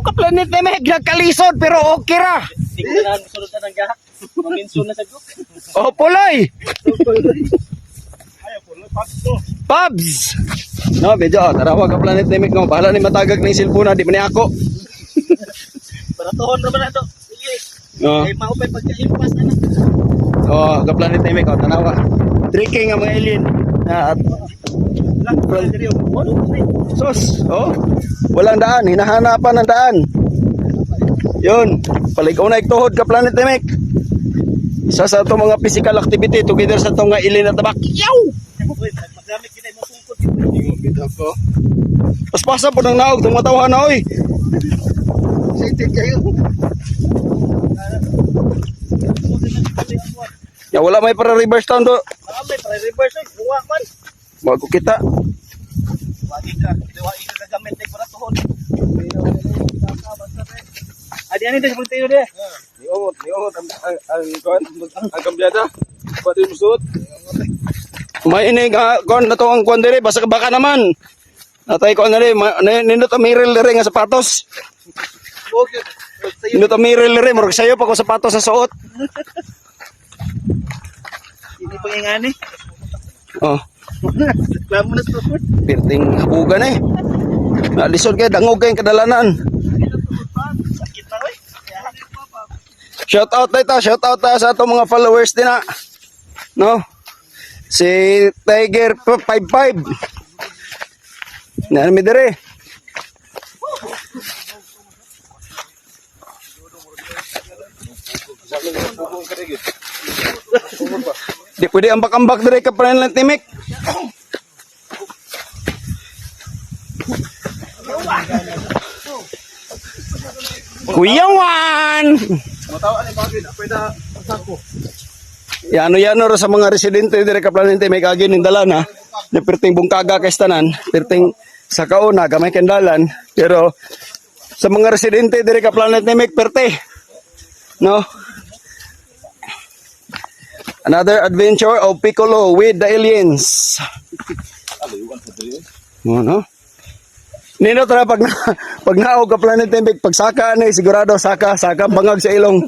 ka planet na may nagkalisod pero okay ra. Tingnan mo sunod na ng gahak. Maminsun na sa group. Oh, puloy. Ayaw po, pabs to. Pabs. No, medyo tarawa ka planet Namek no. Bahala ni matagag ng cellphone na di man ni ako. Para tuhon naman na to. Sige. Oh. Ay maupay pagka-impas na na. Oh, ka planet Namek oh, tanawa. Tricking ang mga alien. At Lang, diri yung ano po eh. sus, oh. Walang daan, hinahanapan ng daan. Yun, paligaw na iktuhod ka planet Namek. Isa sa itong mga physical activity together sa itong nga alien na tabak. Yaw! Uy, magdamit kita mo tungkod. Kita ko. Paspasa po ng naog, itong matawhan na oy. Excited kayo. Ya, wala may para reverse down to. May reverse eh. Buwa man. Bago kita. Wagi ka. Idawain ka gamit eh para tuhon. Adi ani des pagtayo de. Niomot ang kambyada. Pati musot. May ini kon na to ang kon dire basta baka naman. Natay ko na rin, nindot ang mirror rin nga sapatos. Nindot ang mirror rin, marag sayo pa ko sapatos sa suot. Hindi pa ingani. Oh, Reklamo na to. pirting habugan eh. Nalisod kayo, dangog kayong kadalanan. Sakit na oy. Shout out tayo sa atong mga followers din na. No? Si Tiger 55. Nami dire. Di pwede ambak-ambak dire ka pa lang timik. Kuyawan! Yano ro sa mga residente dire ka planete may kagin dalan ha. Na perting bungkaga kay tanan, perting sa kauna gamay kendalan, pero sa mga residente dire ka planete may perte. No? Another adventure of Piccolo with the aliens. No? Nino tara pag naog ka planet Namek pag saka na sigurado saka bangag sa ilong.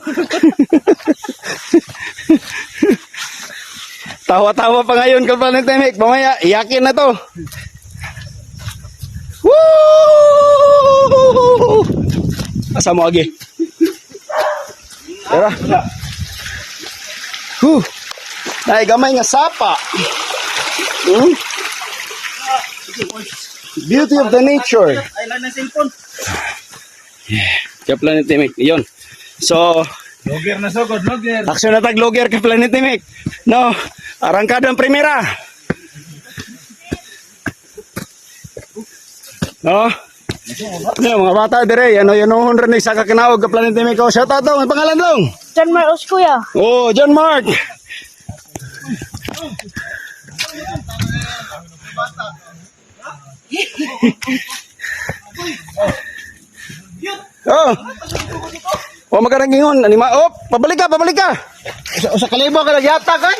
Tawa-tawa pa ngayon ka planet Namek, mamaya iyakin na to. Woo! Asa mo agi? Tara. Nay gamay nga sapa. Beauty of the nature. Ay lang na cellphone. Ka planet Namek, yun. So, Logger na sogod, logger. aksyon na tag-logger ka planet Namek. No, arangkada ang primera. No? Yung mga bata dire, yan rin sa kakinaog ka planet Namek. Oh, shout out dong, may pangalan dong. John Marcos, kuya. Oh, John Mark. Oh. Oh, magarangingon anima. Oh, pabalik ka. Sa kalibo ka nagyata kay.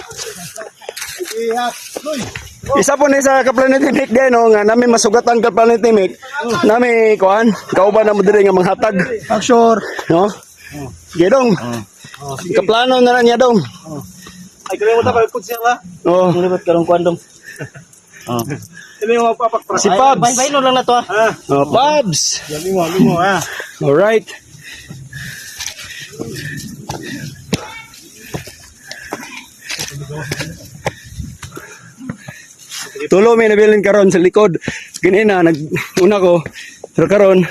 Isa po ni sa ka-planet Namek din no, nga namin masugatan ka planet Namek. Nami kuan, kauban na mo diri nga manghatag. Sure. No? Gedong. Kaplano na lang niya dong. Ay kaya mo ta pagpud siya ba? Oh, Libat karong kwandong. Dili mo papakpra. si Pabs. Bye no lang na to. Oh, Pabs. Limo ha. All right. Tulo may nabilin karon sa likod. Ganina nag-una ko. Pero karon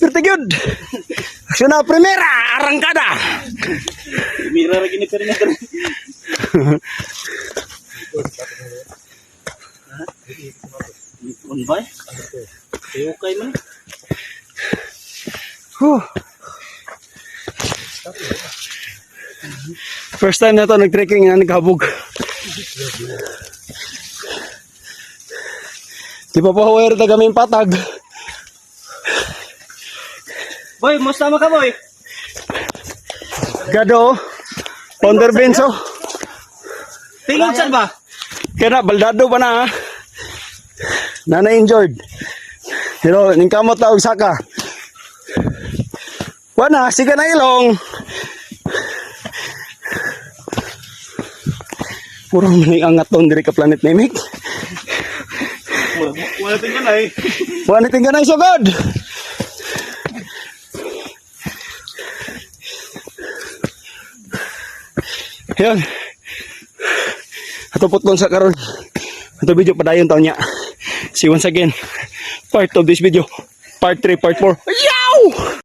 Pero good. Aksyon na primera, arangkada. Mira ra gini pero na. On bay. Ayo kay man. First time na to nag-trekking na naghabog. Di pa pa huwag rin kami patag. Boy, musta ka boy? Gado, Founder Benzo. Tingog saan ba? Kaya na, baldado pa na ha. Na-injured. Pero, ningkamot na og saka. Wana, sige na ilong. Murang maning angat doon diri ka Planet Namek. Wala tingnan ay. Wala tingnan ay sugod. Yan. Ato putlon sa karon. Ato video padayon taon niya. See once again, part of this video. Part 3, part 4. Yow!